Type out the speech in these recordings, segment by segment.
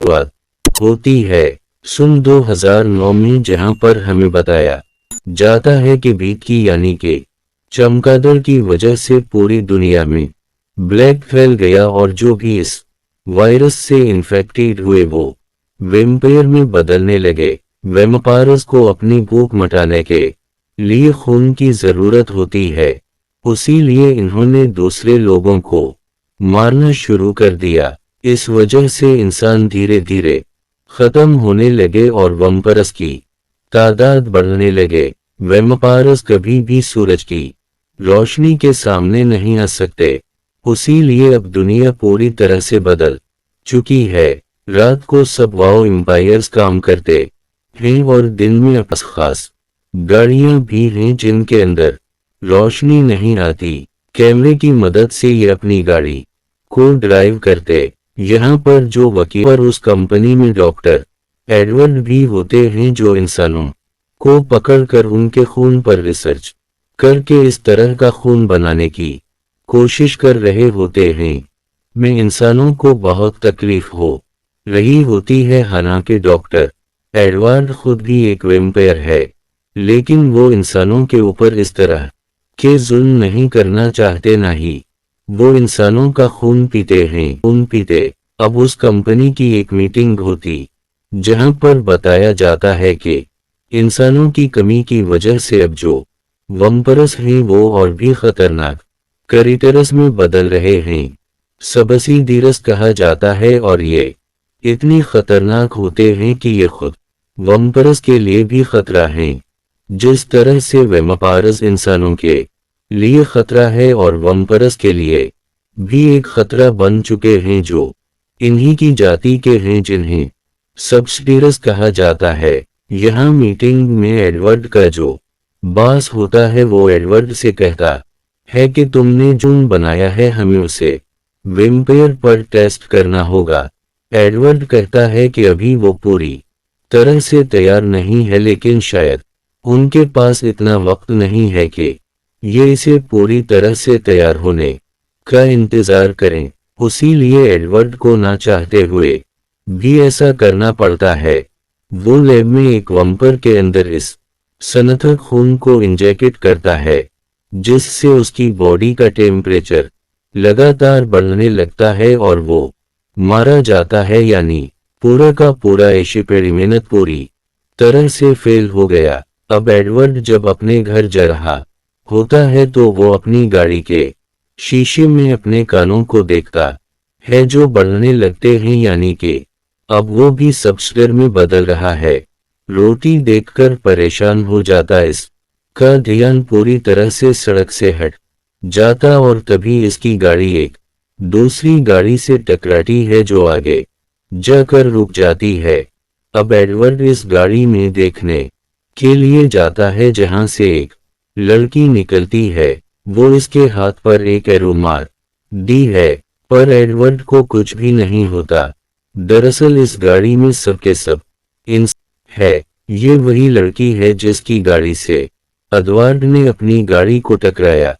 शुरुआत होती है सन 2009 में, जहां पर हमें बताया जाता है कि बीत की यानी कि चमगादड़ की वजह से पूरी दुनिया में ब्लैक फैल गया और जो भी इस वायरस से इन्फेक्टेड हुए वो वैम्पायर में बदलने लगे। वैम्पायर्स को अपनी भूख मिटाने के लिए खून की जरूरत होती है, उसी लिए इन्होंने दूसरे लोगों को मारना शुरू कर दिया। इस वजह से इंसान धीरे धीरे खत्म होने लगे और वैम्पायर्स की तादाद बढ़ने लगे। वैम्पायर्स कभी भी सूरज की रोशनी के सामने नहीं आ सकते, उसी लिए अब दुनिया पूरी तरह से बदल चुकी है। रात को सब वैम्पायर्स काम करते हैं और दिन में खास गाड़ियां भी हैं जिनके अंदर रोशनी नहीं आती। कैमरे की मदद से ये अपनी गाड़ी को ड्राइव करते। यहाँ पर जो वकील और उस कंपनी में डॉक्टर एडवर्ड भी होते हैं जो इंसानों को पकड़कर उनके खून पर रिसर्च करके इस तरह का खून बनाने की कोशिश कर रहे होते हैं। में इंसानों को बहुत तकलीफ हो रही होती है। हालांकि डॉक्टर एडवर्ड खुद भी एक वैम्पायर है, लेकिन वो इंसानों के ऊपर इस तरह के जुल्म नहीं करना चाहते, ना ही वो इंसानों का खून पीते हैं। खून पीते। अब उस कंपनी की एक मीटिंग होती जहां पर बताया जाता है कि इंसानों की कमी की वजह से अब जो वैम्पायर्स हैं वो और भी खतरनाक क्रीचर्स में बदल रहे हैं। सबसिडियस कहा जाता है और ये इतनी खतरनाक होते हैं कि ये खुद वैम्पायर्स के लिए भी खतरा हैं। जिस तरह से वैम्पायर्स इंसानों के लिए खतरा है और वैम्पायर्स के लिए भी एक खतरा बन चुके हैं जो इन्हीं की जाति के हैं, जिन्हें सबसिडियस कहा जाता है। यहाँ मीटिंग में एडवर्ड का जो बॉस होता है वो एडवर्ड से कहता है कि तुमने जो बनाया है हमें उसे वैम्पायर पर टेस्ट करना होगा। एडवर्ड कहता है कि अभी वो पूरी तरह से तैयार नहीं है, लेकिन शायद उनके पास इतना वक्त नहीं है कि ये इसे पूरी तरह से तैयार होने का इंतजार करें। उसी लिए एडवर्ड को ना चाहते हुए भी ऐसा करना पड़ता है। वो लैब में एक वैम्पायर के अंदर इस सनथर खून को इंजेक्ट करता है, जिससे उसकी बॉडी का टेम्परेचर लगातार बढ़ने लगता है और वो मारा जाता है। यानी पूरा का पूरा एक्सपेरिमेंट पूरी तरह से फेल हो गया। अब एडवर्ड जब अपने घर जा रहा होता है तो वो अपनी गाड़ी के शीशे में अपने कानों को देखता है जो बढ़ने लगते हैं, यानी कि अब वो भी सबस्टर में बदल रहा है। रोटी देखकर परेशान हो जाता इसका ध्यान पूरी तरह से सड़क से हट जाता और तभी इसकी गाड़ी एक दूसरी गाड़ी से टकराती है जो आगे जाकर रुक जाती है। अब एडवर्ड इस गाड़ी में देखने के लिए जाता है जहां से एक लड़की निकलती है। वो इसके हाथ पर एक एरो मार दी है, पर एडवर्ड को कुछ भी नहीं होता। दरअसल इस गाड़ी में सबके सब है। ये वही लड़की है जिसकी गाड़ी से एडवर्ड ने अपनी गाड़ी को टकराया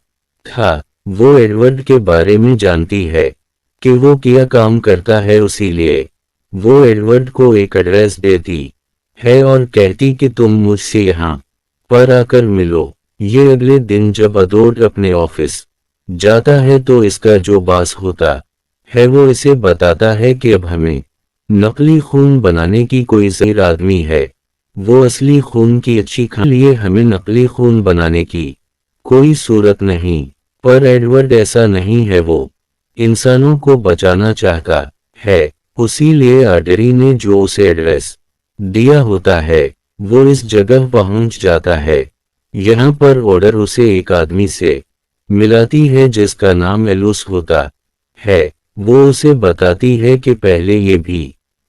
था। वो एडवर्ड के बारे में जानती है कि वो क्या काम करता है, उसीलिए वो एडवर्ड को एक एड्रेस देती है और कहती कि तुम मुझसे यहाँ पर आकर मिलो। ये अगले दिन जब एडवर्ड अपने ऑफिस जाता है तो इसका जो बॉस होता है वो इसे बताता है कि अब हमें नकली खून बनाने की कोई सही आदमी है। वो असली खून की अच्छी खाने लिए हमें नकली खून बनाने की कोई सूरत नहीं। पर एडवर्ड ऐसा नहीं है, वो इंसानों को बचाना चाहता है। उसी लिए आर्डरी ने जो उसे एड्रेस दिया होता है वो इस जगह पहुंच जाता है। यहाँ पर ऑर्डर उसे एक आदमी से मिलाती है जिसका नाम एलूस होता है। वो उसे बताती है कि पहले ये भी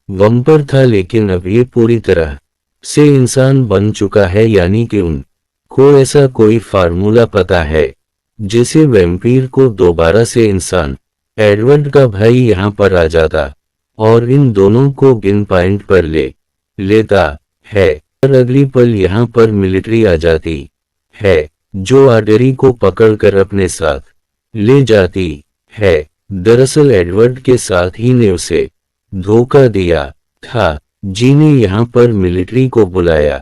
वैम्पायर था, लेकिन अब ये पूरी तरह से इंसान बन चुका है। यानी कि उनको ऐसा कोई फार्मूला पता है जिसे वैम्पायर को दोबारा से इंसान। एडवर्ड का भाई यहाँ पर आ जाता और इन दोनों को गिन पॉइंट पर ले लेता है। पर अगली पल यहाँ पर मिलिट्री आ जाती है जो आर्डरी को पकड़कर अपने साथ ले जाती है। दरअसल एडवर्ड के साथ ही ने उसे धोखा दिया। था। जी ने यहाँ पर मिलिट्री को बुलाया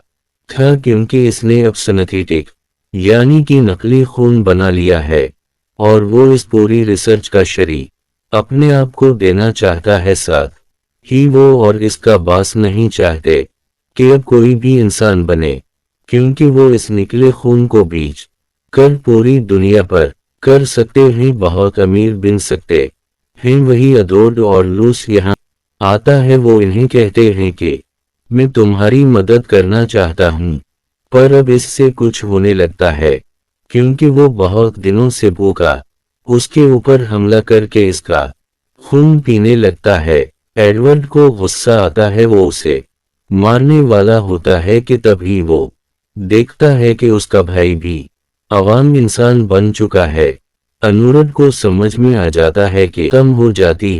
था क्योंकि इसने अब सिंथेटिक यानी कि नकली खून बना लिया है और वो इस पूरी रिसर्च का शरीक अपने आप को देना चाहता है। साथ ही वो और इसका बास नहीं चाहते कि अब कोई भी इंसान बने, क्योंकि वो इस निकले खून को बेच कर पूरी दुनिया पर कर सकते हैं, बहुत अमीर बन सकते हैं। वही अदोड और लूस यहाँ आता है। वो इन्हें कहते हैं कि मैं तुम्हारी मदद करना चाहता हूँ, पर अब इससे कुछ होने लगता है क्योंकि वो बहुत दिनों से भूखा उसके ऊपर हमला करके इसका खून पीने लगता है। एडवर्ड को गुस्सा आता है, वो उसे मारने वाला होता है कि तभी वो देखता है कि उसका भाई भी आवाम इंसान बन चुका है। अनुरुद्ध को समझ में आ जाता है कि कम हो जाती है।